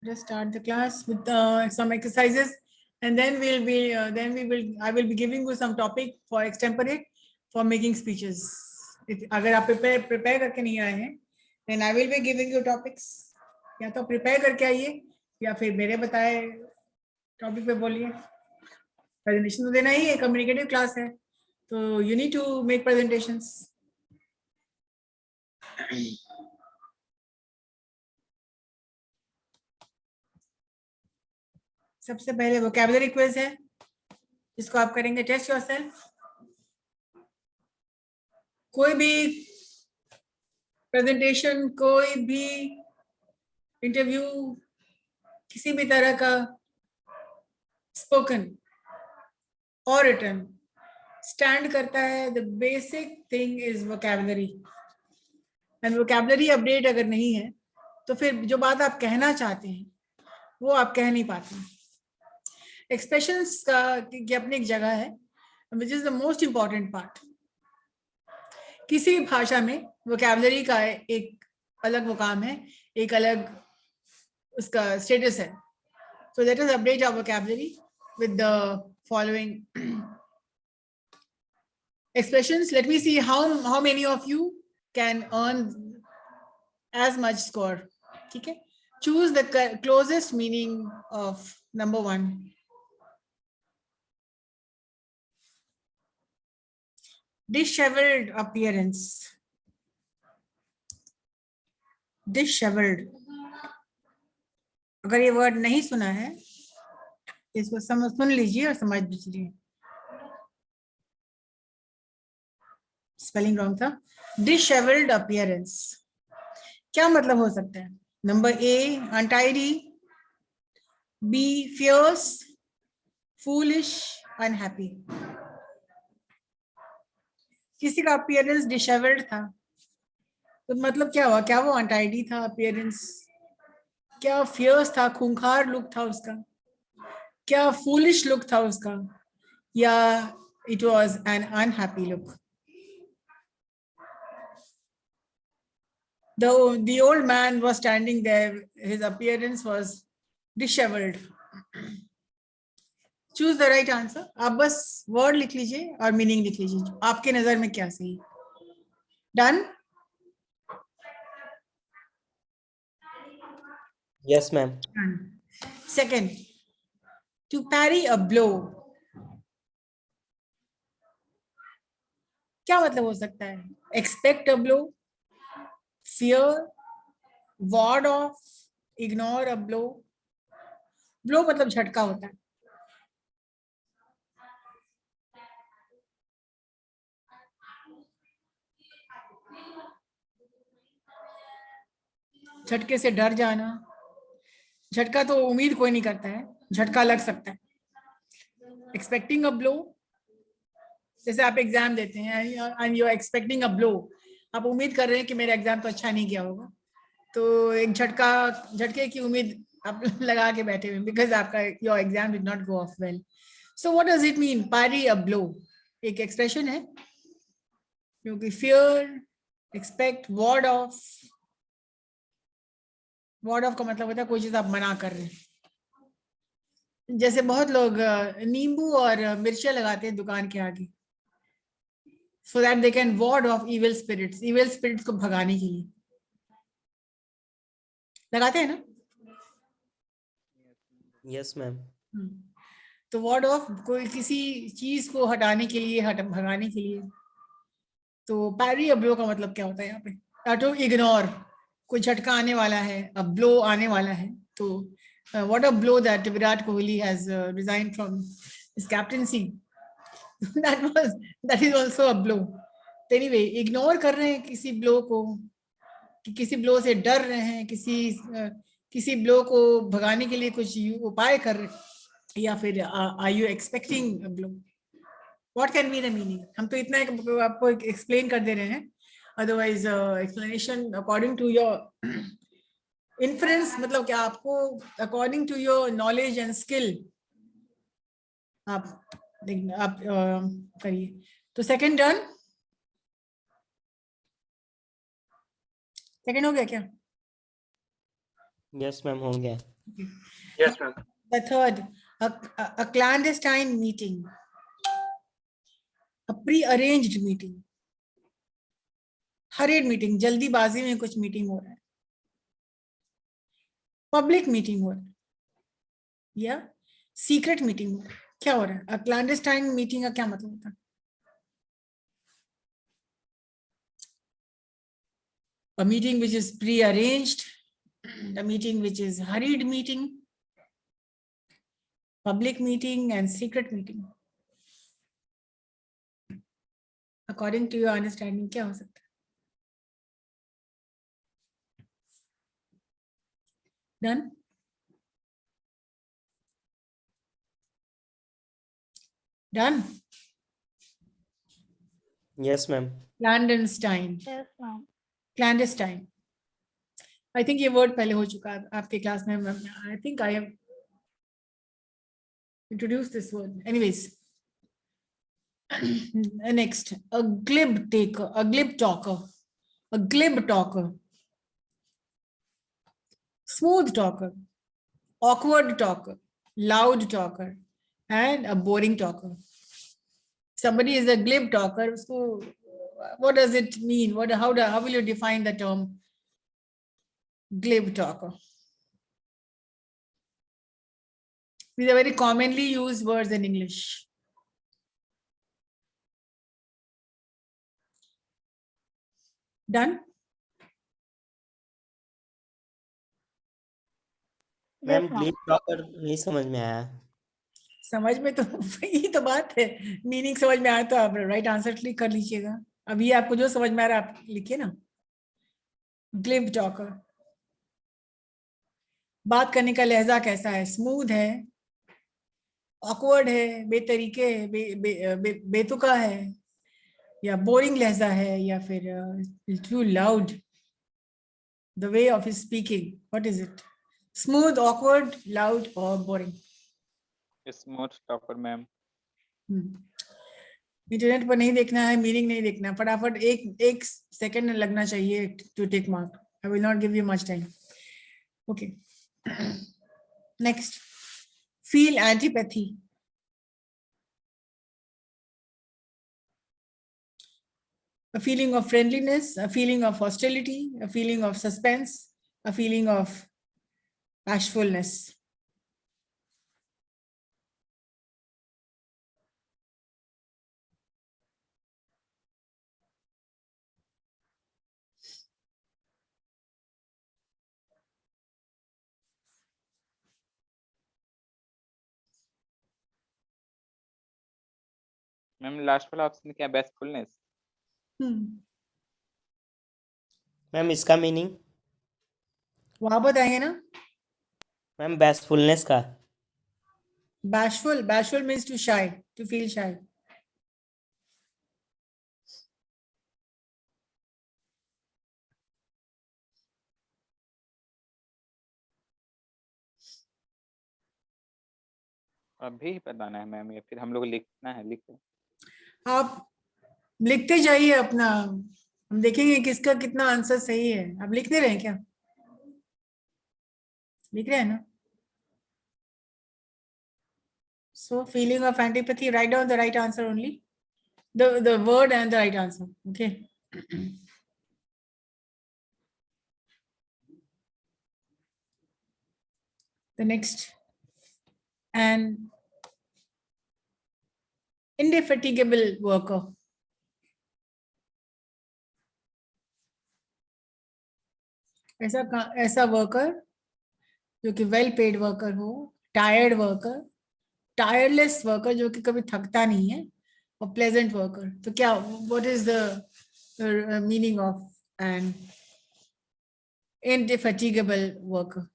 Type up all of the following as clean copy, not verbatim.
Let's start the class with some exercises, and then I will be giving you some topic for extempore for making speeches. अगर आप prepare करके नहीं आए हैं, then I will be giving you topics. या तो prepare करके आइए या फिर मेरे बताए topic पे बोलिए. Presentation तो देना ही है, communicative class है, तो you need to make presentations. सबसे पहले वोकैबुलरी क्विज है जिसको आप करेंगे टेस्ट योरसेल्फ. कोई भी प्रेजेंटेशन, कोई भी इंटरव्यू, किसी भी तरह का स्पोकन और रिटन स्टैंड करता है, the basic thing is vocabulary. And vocabulary update अगर नहीं है तो फिर जो बात आप कहना चाहते हैं वो आप कह नहीं पाते. एक्सप्रेशंस की अपनी एक जगह है, which is the most important part. किसी भी भाषा में वोकैबुलरी का एक अलग मुकाम है, एक अलग उसका स्टेटस है. So let us update our vocabulary with the following expressions. Let me see how many of you can earn as much score. ठीक है, choose the closest meaning of number 1. Disheveled appearance. Disheveled. अगर ये word नहीं सुना है इसको सुन लीजिए और समझ लीजिए. स्पेलिंग रॉन्ग था. डिशेवल्ड अपीयरेंस क्या मतलब हो सकता है? Number A untidy, B fierce, foolish, unhappy. किसी का अपीयरेंस डिशेवल्ड था तो मतलब क्या हुआ? क्या वो अनटाइडी था अपीयरेंस? क्या फियर्स था, खूंखार लुक था उसका? क्या फूलिश लुक था उसका? या it was an unhappy look? The old man was standing there. His appearance was disheveled. Choose the right answer. आप बस word लिख लीजिए और meaning लिख लीजिए. आपके नजर में क्या सही? Done? Yes, ma'am. Second, to parry a blow. क्या मतलब हो सकता है? Expect a blow, fear, ward off, ignore a blow. Blow मतलब झटका होता है. झटके से डर जाना. झटका तो उम्मीद कोई नहीं करता है, झटका लग सकता है. एक्सपेक्टिंग अ ब्लो, जैसे आप एग्जाम देते हैं and you are expecting a blow. आप उम्मीद कर रहे हैं कि मेरा एग्जाम तो अच्छा नहीं गया होगा, तो एक झटके की उम्मीद आप लगा के बैठे हुए बिकॉज आपका your exam did not go off well. So what does it mean? Parry a blow एक एक्सप्रेशन है क्योंकि fear, expect, ward off. Ward off का मतलब होता है कोई चीज आप मना कर रहे हैं. जैसे बहुत लोग नींबू और मिर्चियां लगाते हैं दुकान के आगे, so that they can ward off evil spirits को भगाने के लिए लगाते हैं ना? Yes, ma'am. तो ward off कोई किसी चीज को हटाने के लिए, भगाने के लिए. तो parry a blow का मतलब क्या होता है यहाँ पे? To ignore. कोई झटका आने वाला है, a blow आने वाला है. तो what a blow that Virat Kohli has resigned from his captaincy. that is also a blow. Anyway, ignore कर रहे हैं किसी ब्लो को, कि किसी ब्लो से डर रहे हैं, किसी ब्लो को भगाने के लिए कुछ उपाय कर रहे हैं, या फिर are you expecting a blow? What can be the meaning? हम तो इतना आपको एक्सप्लेन कर दे रहे हैं, otherwise explanation according to your inference, मतलब क्या आपको according to your knowledge and skill आप करिए. तो सेकंड डन? सेकंड हो गया क्या? Yes, ma'am. हो गया. Okay. Yes, ma'am. The third, a clandestine meeting, a pre-arranged meeting, hurried meeting, जल्दीबाजी में कुछ मीटिंग हो रहा है, पब्लिक मीटिंग हो रहा है, या सीक्रेट मीटिंग हो रहा है. क्या हो रहा है? अ क्लैंडस्टाइन मीटिंग का क्या मतलब होता है? A meeting which is pre-arranged, a meeting which is hurried meeting, public meeting and secret meeting. According to your understanding, क्या हो सकता है? Done? Done? Yes, ma'am. Clandestine. Yes, ma'am. Clandestine. I think ये word पहले हो चुका है आपके क्लास में. I think I have introduced this word. Anyways. Next, a glib taker, a glib talker, a glib talker, smooth talker, awkward talker, loud talker, and a boring talker. Somebody is a glib talker. So, what does it mean? How will you define the term glib talker? These are very commonly used words in English. Done? Ma'am Yes, ma'am. ग्लिप talker नहीं समझ में आया. समझ में तो यही तो बात है. मीनिंग समझ में आया तो आप राइट आंसर क्लिक कर लीजिएगा. अभी आपको जो समझ में आ रहा है आप लिखिए ना. ग्लिब टॉकर, बात करने का लहजा कैसा है? स्मूथ है, ऑकवर्ड है, बेतरीके है, बेतुका है, या बोरिंग लहजा है, या फिर too loud the way of speaking. What is it? Smooth, awkward, loud और boring? Smooth talker, ma'am. Internet पर नहीं देखना है, मीनिंग नहीं देखना, फटाफट एक सेकंड लगना चाहिए to take mark. I will not give you much time. Okay, next, feel antipathy. A feeling of friendliness, a feeling of hostility, a feeling of suspense, a feeling of bashfulness. Ma'am, last वाला option क्या? Bashfulness. Ma'am इसका meaning. वहां बताएंगे ना. Ma'am बेस्टफुलनेस का. Bashful means to shy, to feel shy. अभी बताना है मैम या फिर हम लोग लिखना है? लिखो. आप लिखते जाइए अपना, हम देखेंगे किसका कितना आंसर सही है. आप लिखते रहे क्या? लिख रहे हैं ना? So feeling of antipathy, write down the right answer only. The word and the right answer. Okay. The next, an indefatigable worker. ऐसा वर्कर जो कि वेल पेड वर्कर हो, टायर्ड वर्कर, टायरलेस वर्कर जो कि कभी थकता नहीं है, और प्लेजेंट वर्कर. तो क्या, what is the meaning of an indefatigable worker?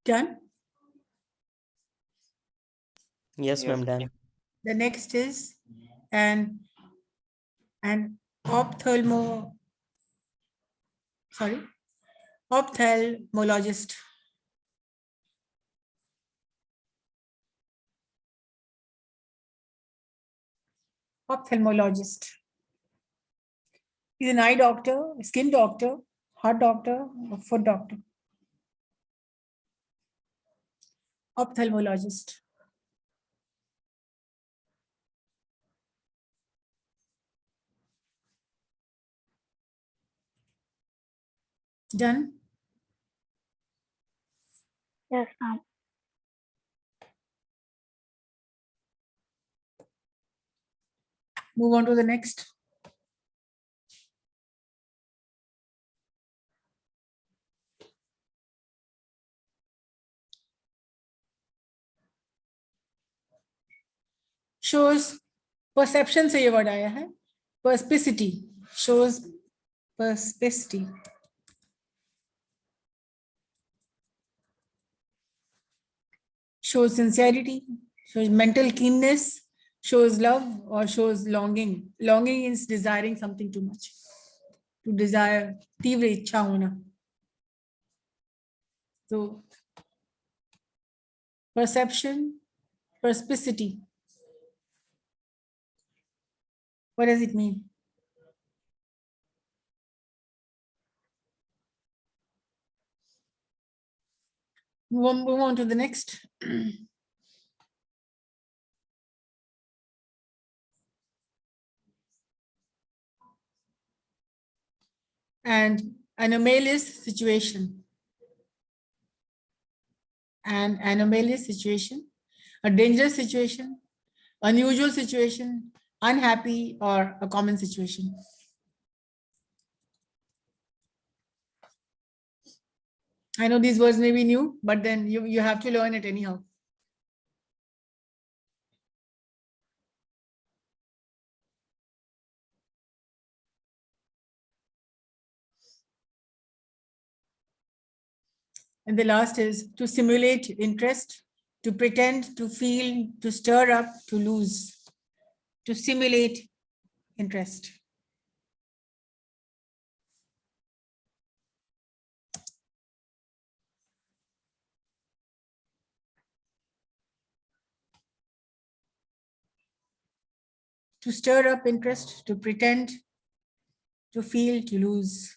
Done. Yes, ma'am, Yes. done. The next is an ophthalmologist. Ophthalmologist. He's an eye doctor, skin doctor, heart doctor, or foot doctor. Ophthalmologist. Done. Yes, ma'am. Move on to the next. Shows perception से ये word आया है. Perspicity. Shows perspicity. Shows sincerity, shows mental keenness, shows love, or shows longing. Longing is desiring something too much. To desire, तीव्र इच्छा होना. So, perception, perspicity. What does it mean? Move on to the next. And anomalous situation. An anomalous situation, a dangerous situation, unusual situation, unhappy, or a common situation. I know these words may be new, but then you have to learn it anyhow. And the last is to simulate interest, to pretend, to feel, to stir up, to lose, to simulate interest. To stir up interest, to pretend, to feel, to lose.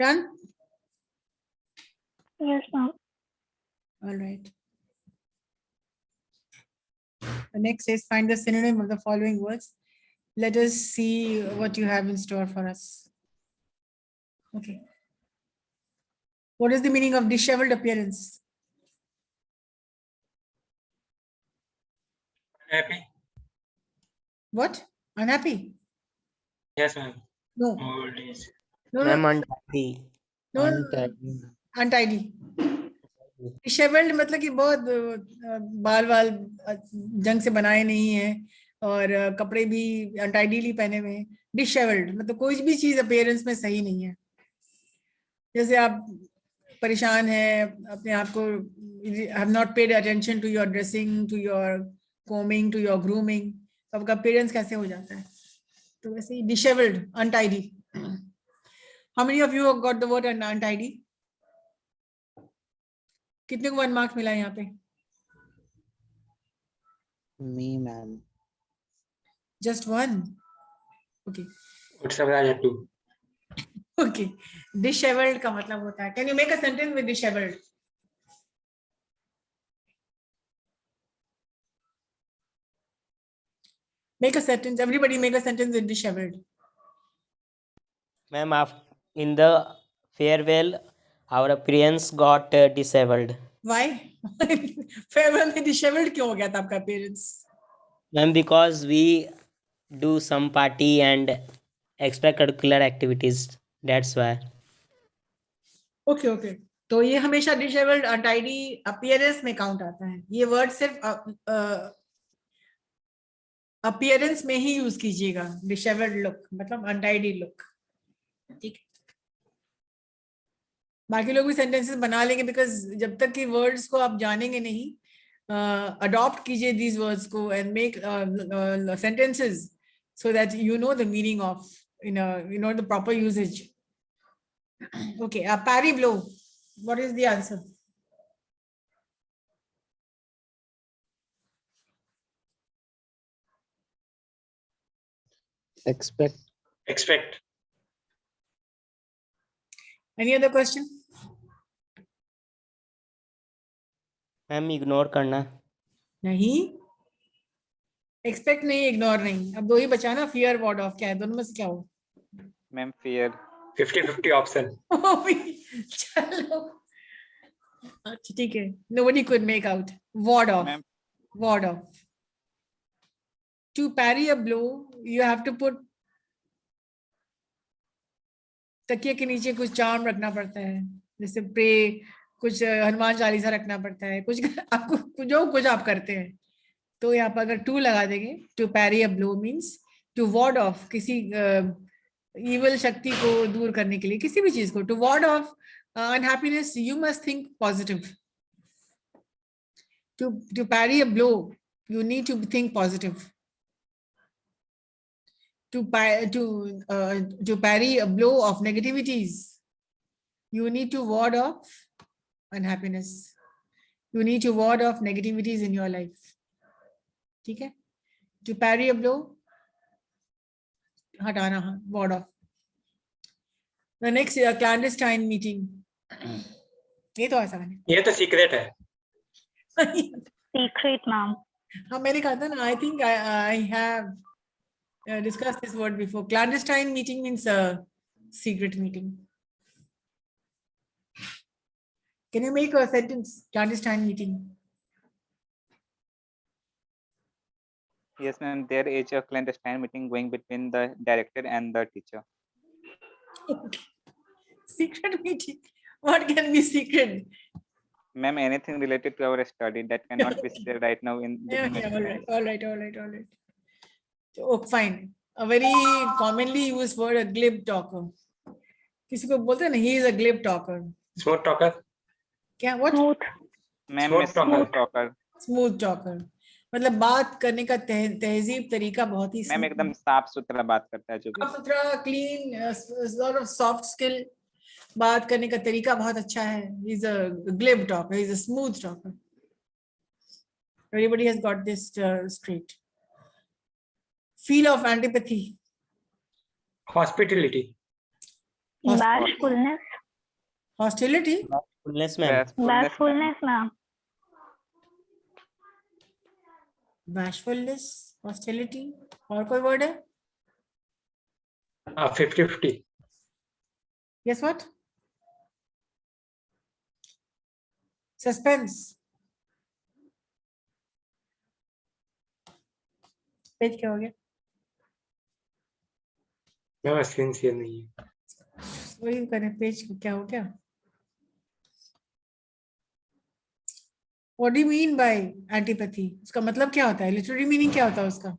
Done? Yes, ma'am. All right. The next is find the synonym of the following words. Let us see what you have in store for us. Okay. What is the meaning of disheveled appearance? Happy? What? Unhappy? Yes, ma'am. No. Old age. No, Ma'am, no, unhappy. no, untidy. डिशेवल्ड मतलब कि बहुत बाल वाल जंग से बनाए नहीं है और कपड़े भी अनटाइडीली पहने हुए हैं. डिशेवल्ड मतलब कोई भी चीज अपीयरेंस में सही नहीं है. जैसे आप परेशान हैं अपने आप को, have not paid attention to your dressing, to your combing, to your grooming, तो आपका अपीयरेंस कैसे हो जाता है. तो वैसे ही dishevelled, untidy. How many of you got the word untidy? कितने को 1 मार्क्स मिला यहाँ पे? Me, ma'am. Just 1. Okay. What's up, Raja? 2. Okay. Disheveled का मतलब होता है. Can you make a sentence with disheveled? Make a sentence. Everybody make a sentence with disheveled. Ma'am, in the farewell, our appearance got disabled. Why? Farewell में disheveled क्यों हो गया था आपका appearance? Ma'am, because we do some party and extracurricular activities. That's why. Okay, okay. तो ये हमेशा disabled untidy appearance में काउंट आता है। ये वर्ड सिर्फ अपीयरेंस में ही यूज कीजिएगा, डिसेबल्ड लुक मतलब अनटाइडी लुक, ठीक है। बाकी लोग भी सेंटेंसेस बना लेंगे, बिकॉज जब तक कि वर्ड्स को आप जानेंगे नहीं, अडॉप्ट कीजिए दीज वर्ड्स को and make sentences so that you know the meaning of, you know the proper usage. Okay, parry blow, what is the answer? Expect. Expect. Any other question? Ma'am ignore करना। नहीं, expect नहीं, ignore नहीं। अब दो ही बचा ना, fear ward of, क्या है दोनों में से क्या हो? Ma'am fear. 50-50 option. चलो अच्छा ठीक है, nobody could make out. Ward off. Ma'am Ward off. To parry a blow, you have to put, तकिए के नीचे कुछ चार्म रखना पड़ता है, जैसे प्रे, कुछ हनुमान चालीसा रखना पड़ता है, कुछ आपको जो कुछ आप करते हैं। तो यहाँ पर अगर टू लगा देंगे, to parry a blow means to ward off, किसी इवल शक्ति को दूर करने के लिए, किसी भी चीज को, to ward off unhappiness, you must think positive. To parry a blow, you need to think positive. To parry a blow of negativities, you need to ward off unhappiness. You need to ward off negativities in your life. ठीक है? To parry a blow, हटाना, ward off. The next is a clandestine meeting. ये तो आसान है। ये तो secret है। Secret, ma'am. हाँ मैंने कहा था ना, I think I have discussed this word before. Clandestine meeting means a secret meeting. Can you make a sentence? Clandestine meeting. yes ma'am, there is a clandestine meeting going between the director and the teacher. Secret meeting. What can be secret? Ma'am, anything related to our study that cannot be shared right now in Yeah, between all right. Oh, fine. A very commonly used word, a glib talker. किसी को बोलते हैं ना, he is a glib talker. Smooth talker. क्या? What? Smooth. Ma'am, Smooth smooth talker. Smooth talker. मतलब बात करने का तहजीब तरीका बहुत ही मैम एकदम साफ सुथरा बात करता है जो भी। साफ सुथरा, clean, sort of soft skill, बात करने का तरीका बहुत अच्छा है। He is a glib talker. He is a smooth talker. Everybody has got this straight. Feel of antipathy. Hospitality. Bashfulness. Hostility. Fullness ma'am. Bashfulness, ma'am. Bashfulness, hostility. और कोई word है? 50-50. Guess what? Suspense. पेज क्या हो गया? मैं sincere नहीं है। वही करें, पेज क्या हो गया? What do you mean by antipathy? उसका मतलब क्या होता है? Literary meaning क्या होता है उसका?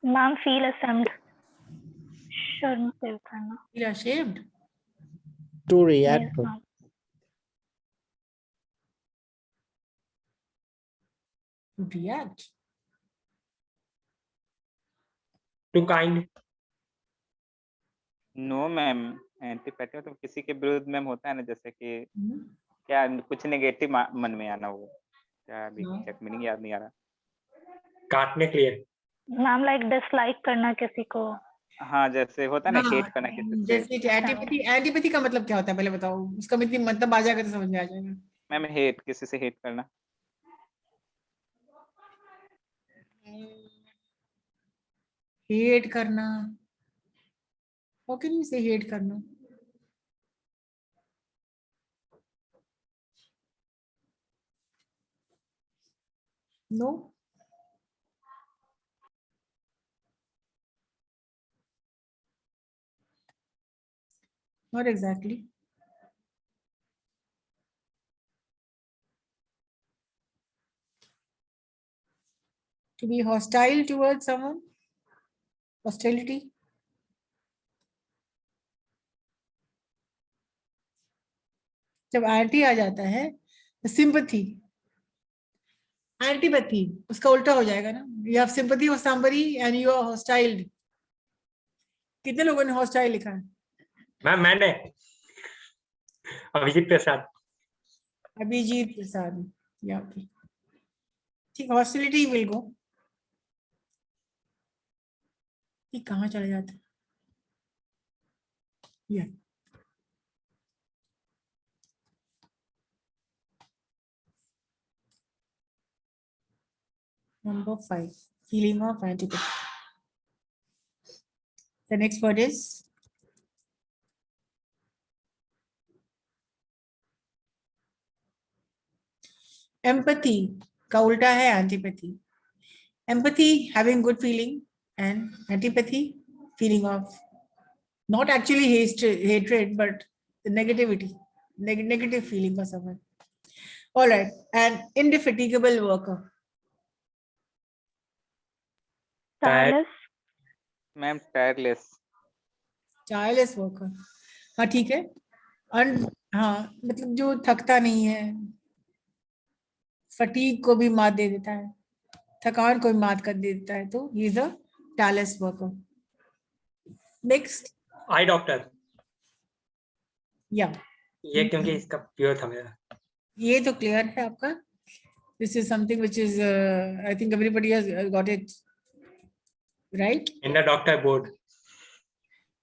Ma'am, feel ashamed. शर्म feel करना. Feel ashamed. To Yes, react. ma'am. To react. Too kind. No ma'am, antipathy तो किसी के विरुद्ध मैम होता है ना, जैसे कि क्या कुछ नेगेटिव मन में आना, वो क्या अभी एग्जैक्ट मीनिंग याद नहीं आ रहा। काटने के लिए। Ma'am, like dislike करना किसी को. हाँ, जैसे होता है ना हेट करना किसी से। जैसे एंटीपैथी, एंटीपैथी का मतलब क्या होता है पहले बताओ, उसका मतलब आ जाएगा तो समझ में आ जाएगा। मैम हेट, किसी से हेट करना। हेट करना, how can you say hate करना? No. Not exactly. To be hostile towards someone. Hostility. जब एंटी आ जाता है सिंपथी, एंटीपैथी उसका उल्टा हो जाएगा ना. You have sympathy for somebody and you are hostile. कितने लोगों ने हॉस्टाइल लिखा है? मैम मैंने अभिजीत प्रसाद। अभिजीत प्रसाद. या ओके, ठीक. Hostility will go. ये कहाँ चले जाते हैं? या number 5, feeling of antipathy. The next word is empathy. का उल्टा है antipathy. Empathy, having good feeling, and antipathy, feeling of not actually hatred, but the negativity, negative feeling for someone. All right, an indefatigable worker. tireless, ma'am tireless. Tireless worker. हाँ ठीक है. हाँ मतलब जो थकता नहीं है, फटीग को भी मात दे देता है, थकान को भी मात कर देता है, तो he is a tireless worker. Next. I doctor. या ये क्योंकि इसका प्योर था मेरा। ये तो क्लियर है आपका. This is something which is I think everybody has got it right. In the doctor board.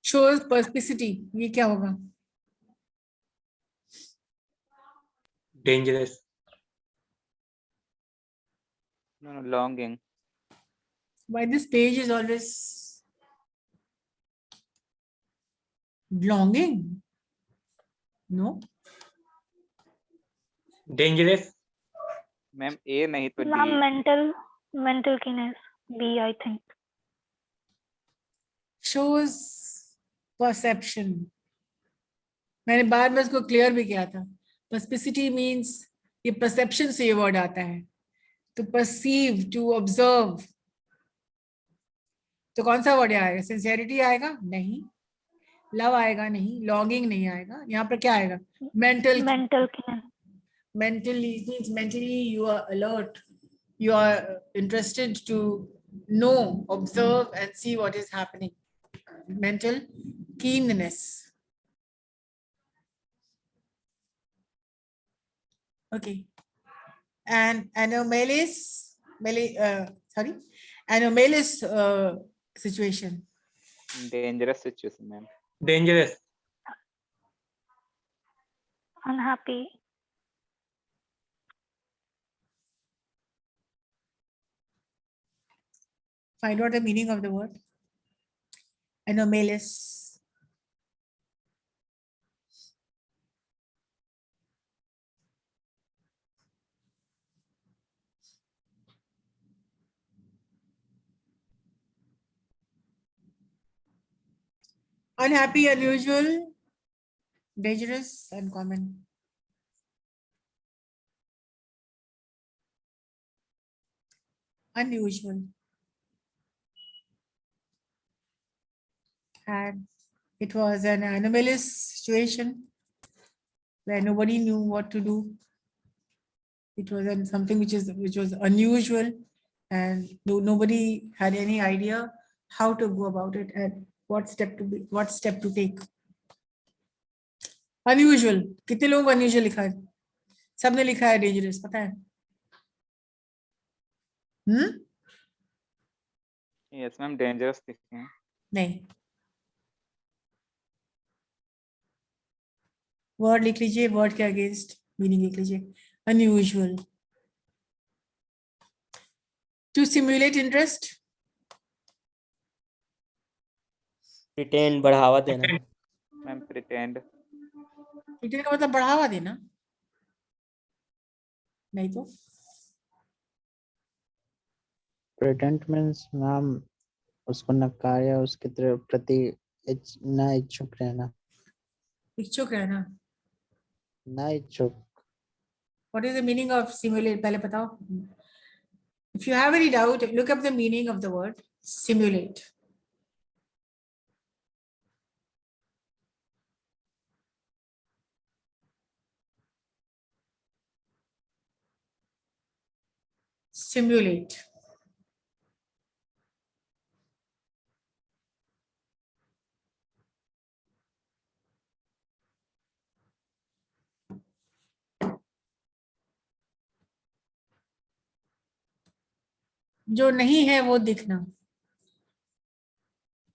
Shows perspicacity. ये क्या होगा? Dangerous. No, longing. Why this page is always longing? No. Dangerous. Ma'am A नहीं तो ma'am, D. mental keenness, B, I think. Shows perception. मैंने बाद में इसको clear भी किया था. पर्स्पिसिटी मीन्स ये परसेप्शन से ये वर्ड आता है. to perceive, to observe. तो कौन सा वर्ड आएगा? सिंसियरिटी आएगा? नहीं. लव आएगा? नहीं. लॉन्गिंग नहीं आएगा. यहाँ पर क्या आएगा? Mental. Mental keenness. Mentally means mentally you are alert, you are interested to know, observe and see what is happening. Mental keenness. Okay. And anomalous situation. Dangerous situation ma'am. Dangerous. Unhappy. Find out the meaning of the word. Anomalous. Unhappy, unusual, dangerous, uncommon. Unusual. And it was an anomalous situation where nobody knew what to do. It was something which was unusual, and nobody had any idea how to go about it and what step to take. Unusual. कितने लोग unusual लिखा है? सबने लिखा है dangerous, पता है? Yes ma'am dangerous लिखे हैं. नहीं. वर्ड लिख लीजिए, वर्ड के अगेंस्ट मीनिंग लिख लीजिए. Unusual. To simulate interest. Pretend, बढ़ावा देना. Ma'am pretend. प्रिटेंड का मतलब बढ़ावा देना. नहीं तो प्रेटेंट मीन्स मैम उसको नकार या उसके प्रति न इच्छुक रहना. इच्छुक रहना. ना इच्छुक. What is the meaning of simulate? पहले बताओ. If you have any doubt, look up the meaning of the word simulate. Simulate. जो नहीं है वो दिखना,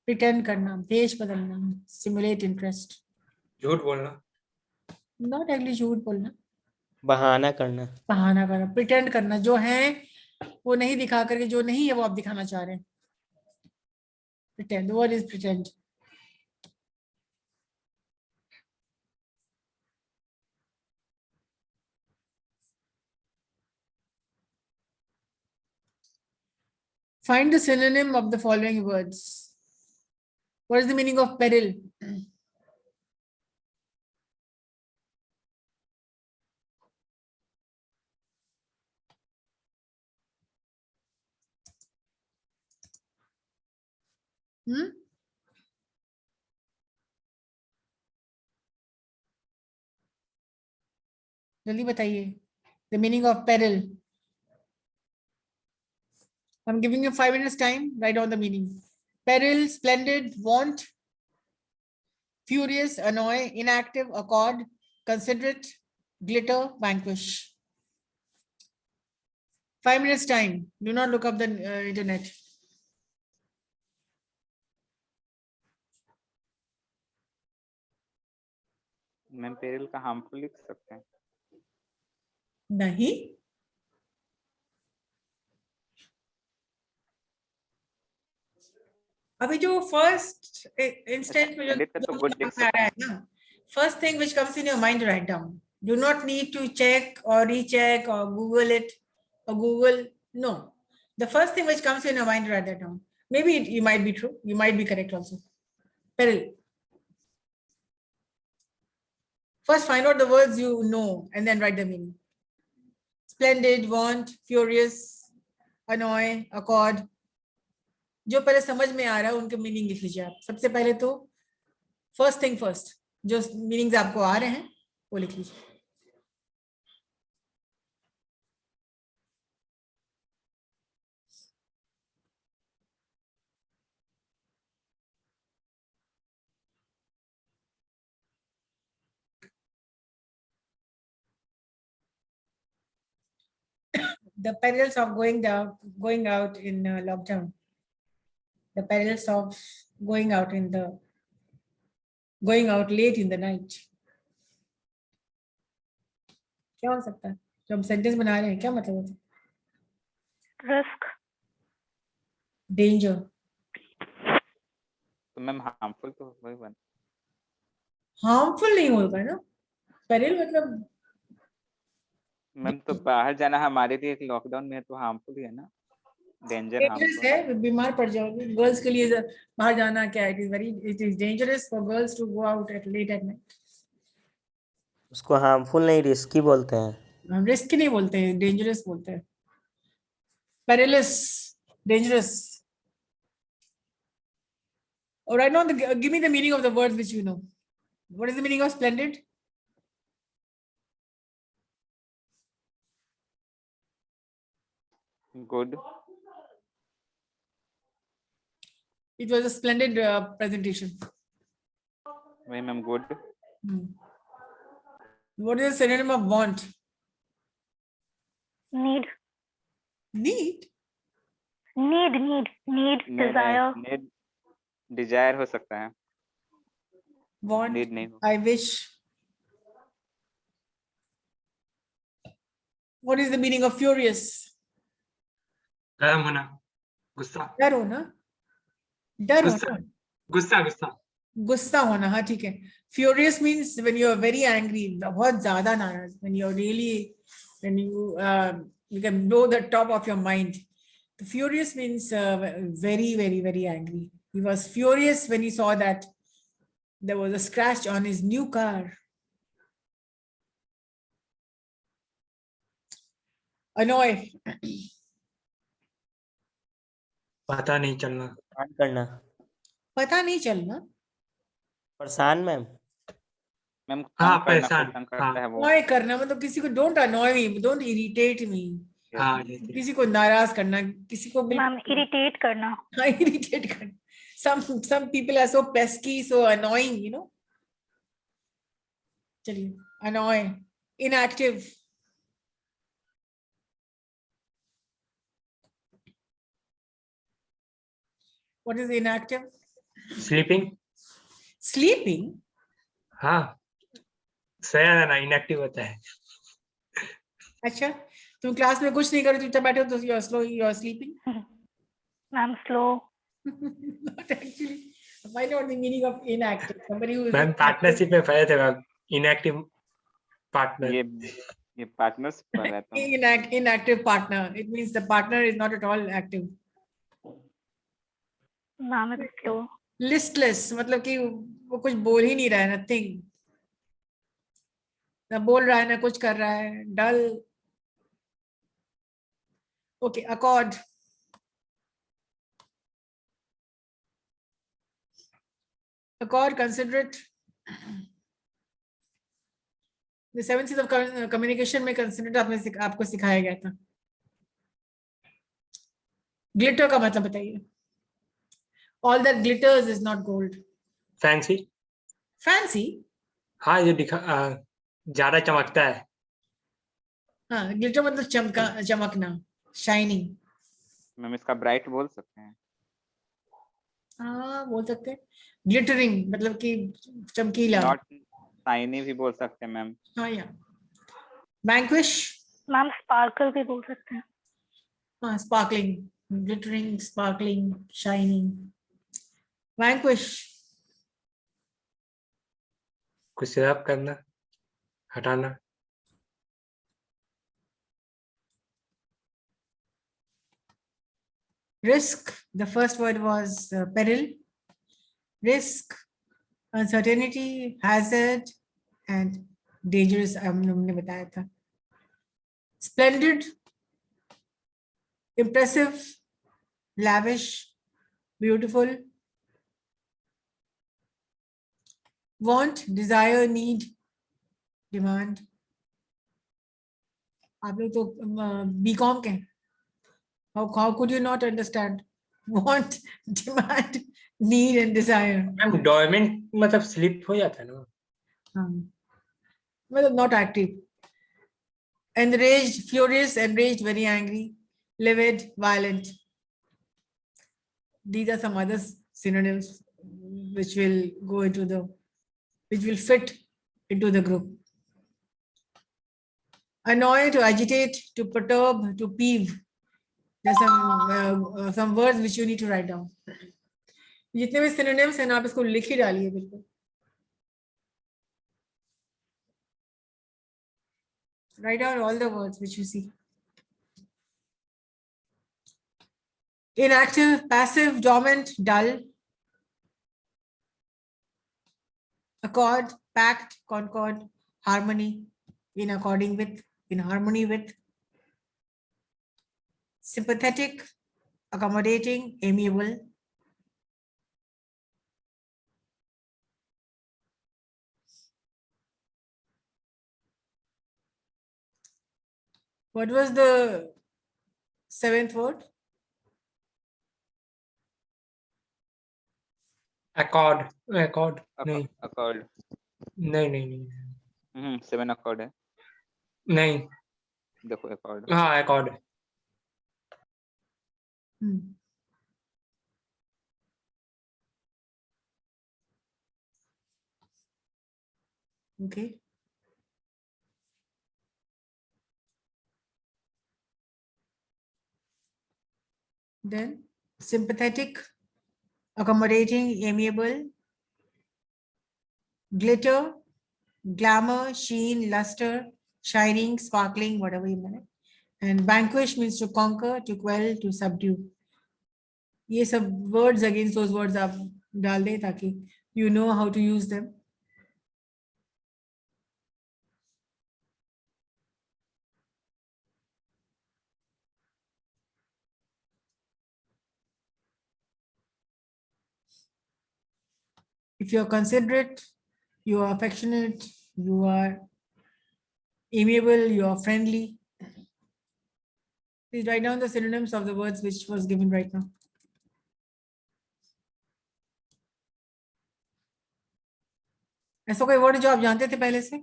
प्रिटेंड करना, भेष बदलना, सिमुलेट इंटरेस्ट. झूठ बोलना. नॉट एक्चुअली झूठ बोलना, बहाना करना. बहाना करना, प्रिटेंड करना. जो है वो नहीं दिखा करके जो नहीं है वो आप दिखाना चाह रहे हैं. Pretend, what is pretend? Find the synonym of the following words. What is the meaning of peril? जल्दी बताइए. The meaning of peril. I'm giving you 5 minutes time. Write down the meaning. Peril, splendid, want, furious, annoy, inactive, accord, considerate, glitter, vanquish. 5 minutes time. Do not look up the internet. Ma'am peril का harmful लिख सकते हैं. नहीं. अभी जो first instant में edit पे तो good लिख जो आ रहा है ना, first thing which comes in your mind, write down. Do not need to check or recheck or Google it or Google. No, the first thing which comes in your mind, write that down. Maybe you might be true, you might be correct also. Peril. First find out the words you know and then write the meaning. Splendid, want, furious, annoy, accord. जो पहले समझ में आ रहा है उनके meaning लिख लीजिए आप. सबसे पहले तो फर्स्ट थिंग फर्स्ट, जो मीनिंग्स आपको आ रहे हैं वो लिख लीजिए. The perils of going out in lockdown. The perils of going out late in the night. क्या हो सकता है? जो हम सेंटेंस बना रहे हैं क्या मतलब होता है? Risk. Danger. तो मैम हार्मफुल तो वही बन. हार्मफुल नहीं होगा ना. पेरिल मतलब मैम तो बाहर जाना हमारे लिए लॉकडाउन में तो हार्मफुल ही है ना. डेंजर dangerous है, बीमार पड़ जाओगे. गर्ल्स के लिए बाहर जाना क्या, it is dangerous for girls to go out late at night. उसको हार्मफुल नहीं, रिस्की बोलते हैं. हम रिस्क नहीं बोलते हैं, डेंजरस बोलते हैं. Perilous, dangerous. All right, now give me the meaning of the words which you know. What is the meaning of splendid? Good. It was a splendid presentation. वही ma'am good. What is the synonym of want? Need. Need? Need, desire. Need, desire हो सकता है. Want, Need नहीं. I wish. What is the meaning of furious? गरम होना. गुस्सा. डर होना. डर गुस्सा. होना. गुस्सा. गुस्सा. गुस्सा होना. हाँ ठीक है. Furious means when you are very angry, बहुत ज्यादा नाराज. When you are really, when you can blow the top of your mind. The furious means very, very, very angry. He was furious when he saw that There was a scratch on his new car. Annoy. पता नहीं चलना. परेशान करना. पता नहीं चलना. परेशान ma'am. Ma'am हाँ, तंग करना, परेशान, कोई तंग करता है वो. Annoy करना मतलब किसी को don't annoy me, don't irritate me. हाँ, ये थी. किसी को नाराज करना, किसी को मैम इरिटेट करना. हाँ, irritate करना. Some people are so pesky, so annoying, you know. चलिए, annoy, inactive. What is inactive? Sleeping. Sleeping. हाँ, सोया रहना inactive होता है. अच्छा, तुम क्लास में कुछ नहीं करो, चुपचाप बैठे हो तो you are slow, you are sleeping. Ma'am slow. Not actually. Find out the meaning of inactive. Somebody who is ma'am partnership में पढ़े थे मैम. Inactive partner. ये पार्टनर्स पर रहता हूँ. inactive partner. It means the partner is not at all active. Ma'am it's slow. Listless मतलब कि वो कुछ बोल ही नहीं रहा है, nothing. ना बोल रहा है ना कुछ कर रहा है, dull. Okay, accord. Accord, considerate. The 7 C's of communication में considerate आपको सिखाया गया था. Glitter का मतलब बताइए. All that glitters is not gold. Fancy. Fancy. हाँ, ये दिखा ज़्यादा चमकता है. हाँ, glitter मतलब चमकना, shining. मैम इसका ब्राइट बोल सकते हैं. हाँ, बोल सकते हैं. Glittering मतलब कि चमकीला. नॉट शाइनी भी बोल सकते हैं मैम. हाँ या. Vanquish. मैम स्पार्कल भी बोल सकते हैं. हाँ, sparkling, glittering, sparkling, shining. Vanquish. कुछ रब करना, हटाना. Risk. The first word was peril. Risk, uncertainty, hazard, and dangerous. हमने बताया था. Splendid, impressive, lavish, beautiful. Want, desire, need, demand. आप लोग तो BCom के. How could you not understand? Want, demand, need, and desire. Ma'am dormant मतलब sleep हो जाता है ना. मतलब not active. Enraged, furious, enraged, very angry, livid, violent. These are some other synonyms which will fit into the group. Annoy, to agitate, to perturb, to peeve. There's some words which you need to write down. जितने भी synonyms हैं आप इसको लिख ही डालिए बिल्कुल. Write down all the words which you see. Inactive, passive, dormant, dull. Accord, pact, concord, harmony, in according with, in harmony with. Sympathetic, accommodating, amiable. What was the 7th word? Accord. नहीं. Accord. नहीं. 7 accord है. नहीं. देखो accord. हाँ, accord. Okay. Then sympathetic, accommodating, amiable, glitter, glamour, sheen, luster, shining, sparkling, whatever you mean. And vanquish means to conquer, to quell, to subdue. ये सब words against those words आप डाल दें ताकि You know how to use them. If you're considerate, you are affectionate, you are amiable, you are friendly. Please write down the synonyms of the words which was given right now. ऐसा कोई word जो आप जानते थे पहले से?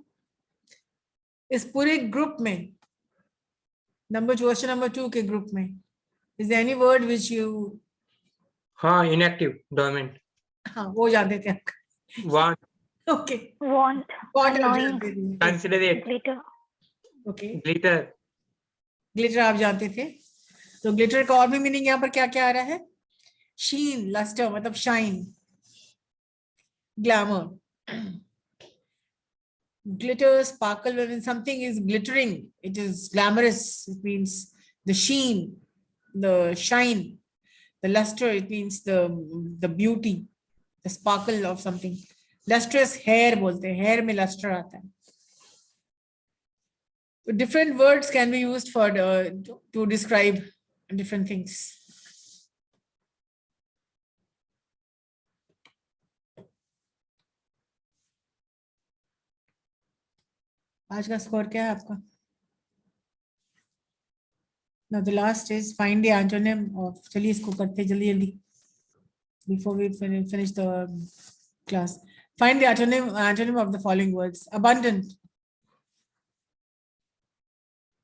इस पूरे ग्रुप में क्वेश्चन नंबर 2 के ग्रुप में is there any word which you हाँ, inactive, dormant. हाँ वो जानते थे आप? Want, Okay. Want. What आप Annoying. जानते थे? considerate, Glitter. Okay. glitter, glitter आप जानते थे, तो ग्लिटर का और भी मीनिंग यहाँ पर क्या क्या आ रहा है? शीन, लस्टर मतलब shine, glamour, glitter, sparkle. When something is glittering, it is glamorous. It means the sheen, the shine, the luster. It means the beauty, the sparkle of something. Lustrous hair बोलते हैं, hair में luster आता है. Different words can be used for to describe different things. आज का score क्या है आपका? Now the last is find the antonym of. चलिए इसको करते हैं जल्दी जल्दी. Before we finish the class, find the antonym of the following words. Abundant.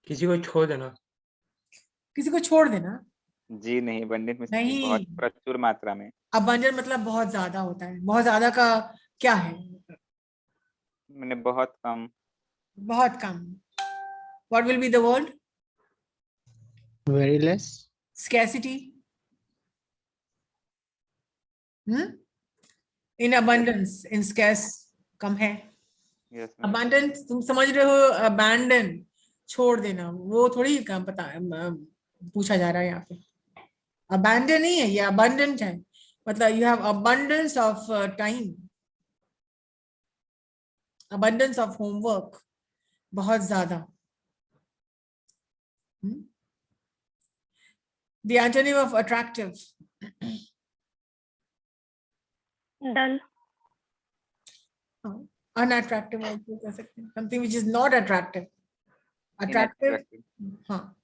किसी को छोड़ देना. किसी को छोड़ देना. जी नहीं, abundant में नहीं. बहुत प्रचुर मात्रा में. Abundant मतलब बहुत ज्यादा होता है. बहुत ज्यादा का क्या है? मैंने बहुत कम. बहुत कम. What will be the word? Very less. Scarcity. In abundance, in scarce कम है. Yes, ma'am. Abundant तुम समझ रहे हो? Abandon छोड़ देना, वो थोड़ी काम पता पूछा जा रहा है यहाँ पे. Abandon नहीं है ये, abundant है. मतलब you have abundance of time, abundance of homework, बहुत ज्यादा. The antonym of attractive. Dull. Unattractive also कह सकते हैं. Something which is not attractive. Attractive. Inattractive. हाँ.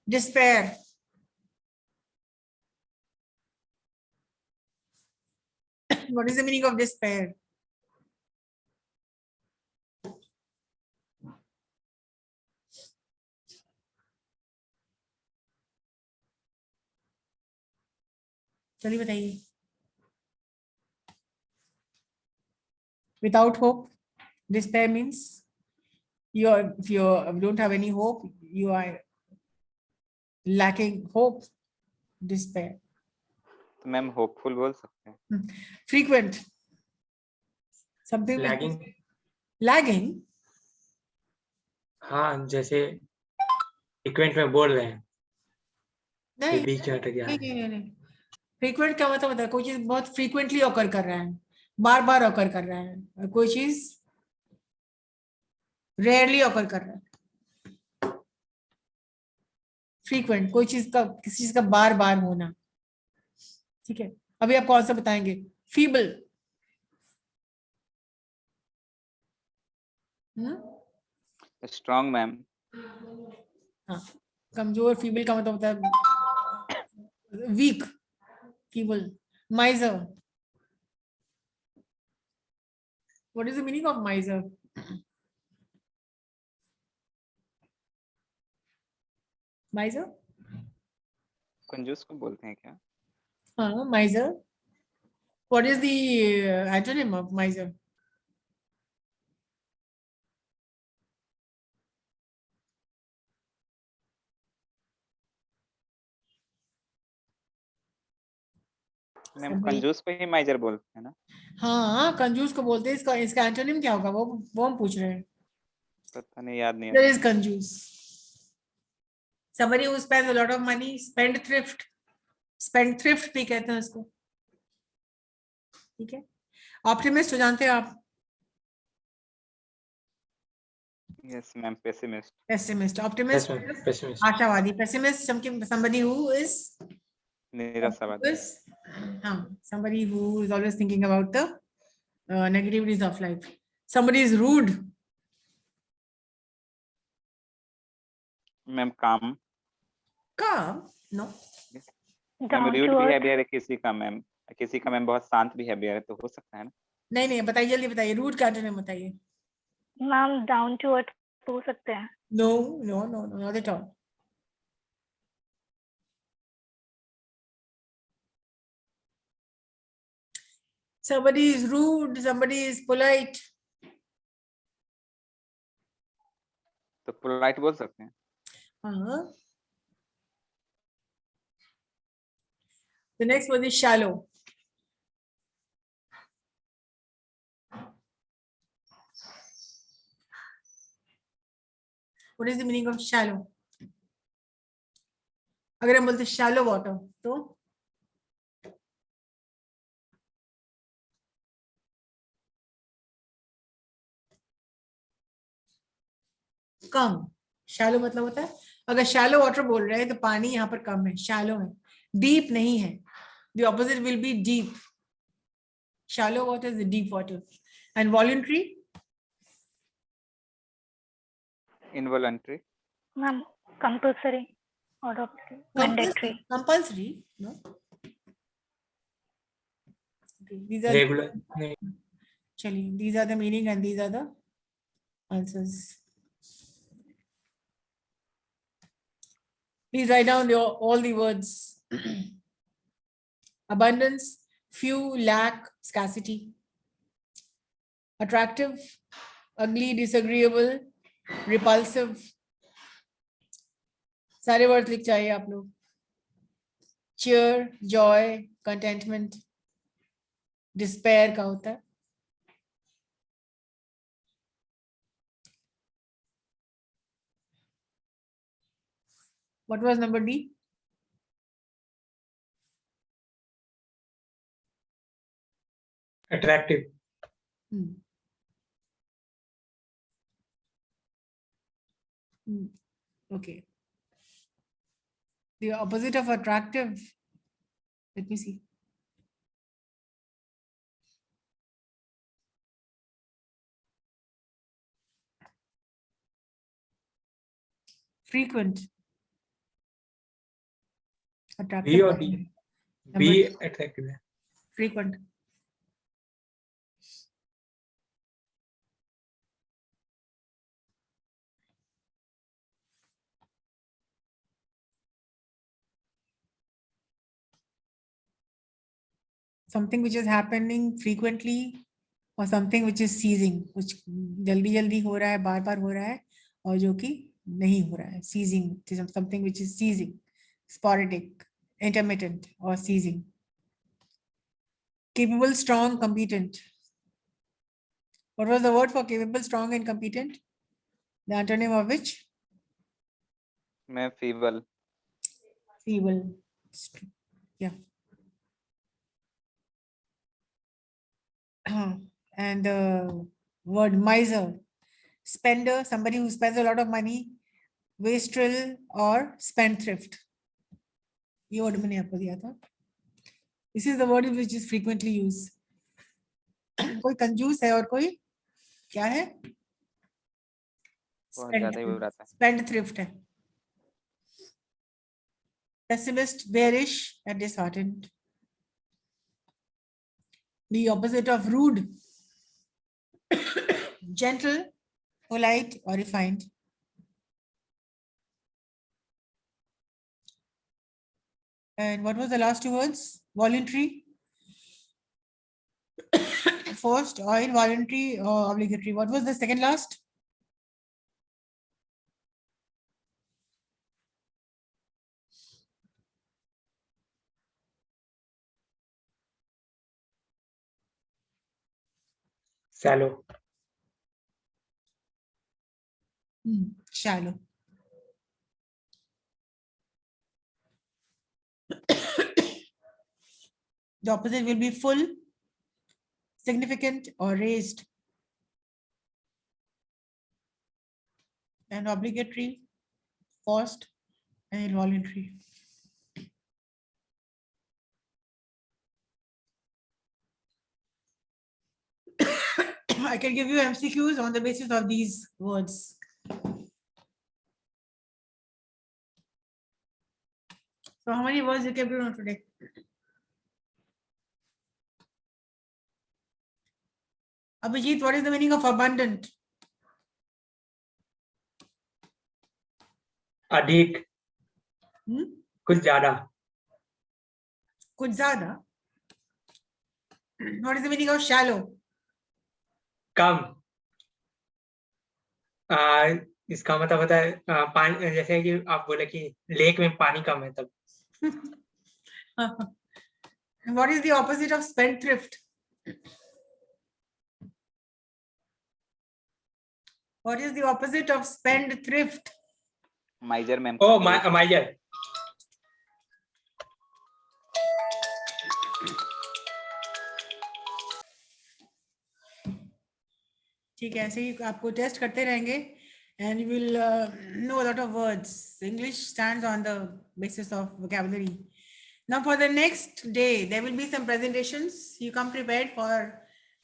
Despair. What is the meaning of despair? चलिए बताइए. Without hope. Despair means if you don't have any hope, you are lacking hope. Despair. तो ma'am hopeful बोल सकते हैं. Frequent. Something which Lagging. is lagging. हाँ, जैसे frequent में बोल रहे हैं. नहीं ये बीच में अटक गया है. नहीं. फ्रीक्वेंट का मतलब होता है कोई चीज बहुत फ्रीक्वेंटली ऑकर कर रहा है, बार बार ऑकर कर रहा है, और कोई चीज रेयरली ऑकर कर रहा है. फ्रीक्वेंट कोई चीज का, किसी चीज का बार बार होना. ठीक है, अभी आप कौन सा बताएंगे? फीबल. Strong ma'am. हाँ, कमजोर. फीबल का मतलब होता है weak. Feeble. Miser. What is the meaning of miser? Miser? कंजूस को बोलते हैं क्या? हाँ, miser. What is the antonym of miser? Ma'am कंजूस को ही माइजर बोलते हैं ना? हाँ, कंजूस को बोलते हैं. इसका एंटोनिम क्या होगा? वो हम पूछ रहे हैं. पता नहीं, याद नहीं. There is कंजूस. Somebody who spends a lot of money. Spendthrift. Spendthrift भी कहते हैं इसको. ठीक है. ऑप्टिमिस्ट हो जानते हो आप? Yes ma'am, pessimist. Pessimist. Yes, optimist ma'am. Pessimist. आशावादी। पेसिमिस्ट somebody who is निराशावादी। हाँ, somebody who is always thinking about the negativities of life. Somebody is rude. Ma'am calm. Calm? No. Ma'am Down rude to earth. Behaviour है किसी का ma'am, किसी का ma'am बहुत शांत बिहेवियर है, तो हो सकता है ना। नहीं नहीं, बताइए, जल्दी बताइए, रूड का अंटोनिम बताइए। मैम डाउन टू अर्थ हो सकते हैं। No, no, no, no, not at all. Somebody is rude, somebody is polite. तो पोलाइट बोल सकते हैं। Uh-huh. The next one is shallow. What is the meaning of shallow? अगर हम बोलते shallow water तो कम। shallow मतलब होता है, अगर shallow water बोल रहे हैं तो पानी यहाँ पर कम है, shallow है, deep नहीं है। The opposite will be deep. Shallow water is the deep water. And voluntary? Involuntary. Ma'am compulsory और mandatory. Compulsory? No. Okay, these are Regular. नहीं, chaliye, these are the meaning and these are the answers. Please write down all the words. Abundance, few, lack, scarcity. Attractive, ugly, disagreeable, repulsive. सारे word लिख चाहिए आप लोग। Cheer, joy, contentment. Despair का होता है। What was number D? attractive. Okay. The opposite of attractive. Let me see. Frequent. Attractive. B or D? B Number attractive है। frequent. Something which is happening frequently or something which is ceasing, which जल्दी जल्दी हो रहा है, बार बार हो रहा है, और जो कि नहीं हो रहा है, ceasing, something which is ceasing, sporadic, intermittent or ceasing. Capable, strong, competent. What was the word for capable, strong and competent? The antonym of which? मैं feeble. Feeble. Yeah. And the word miser, spender, somebody who spends a lot of money, wastrel or spendthrift. ये word मैंने आपको दिया था. This is the word which is frequently used. कोई कंजूस है और कोई क्या है? बहुत ज्यादा ही बुराता है। Spendthrift है. Pessimist, bearish and disheartened. The opposite of rude, gentle, polite or refined. And what was the last two words? Voluntary, forced or involuntary or obligatory. What was the second last? Shallow. Shallow. The opposite will be full, significant or raised, and obligatory, forced, and involuntary. I can give you MCQs on the basis of these words. So how many words you can know today? Abhijit, what is the meaning of abundant? अधिक, कुछ ज्यादा. कुछ ज़्यादा. What is the meaning of shallow? कम. इसका मतलब होता है पानी, जैसे कि आप बोले कि लेक में पानी कम है तब. And what is the opposite of spendthrift? What is the opposite of spendthrift? Miser, ma'am. Oh, miser. ठीक है, ऐसे ही आपको टेस्ट करते रहेंगे and you will know a lot of words. English stands on the basis of vocabulary. Now for the next day, there will be some presentations. You come prepared for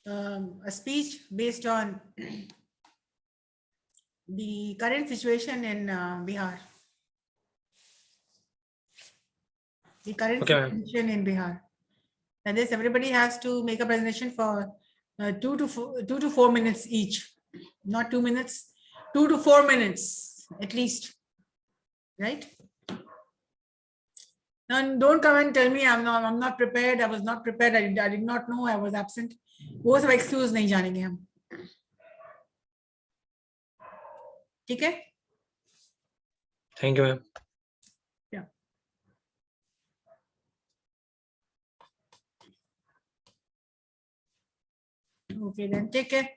a speech based on the current situation in Bihar. The current situation in Bihar. And this, everybody has to make a presentation for 2 to 4 minutes each. Not 2 minutes, 2 to 4 minutes at least. Right? And don't come and tell me I'm not prepared. I was not prepared. I did not know. I was absent. वो सब excuse नहीं जानेंगे हम. ठीक है? Thank you, ma'am. Yeah. Okay, then take care.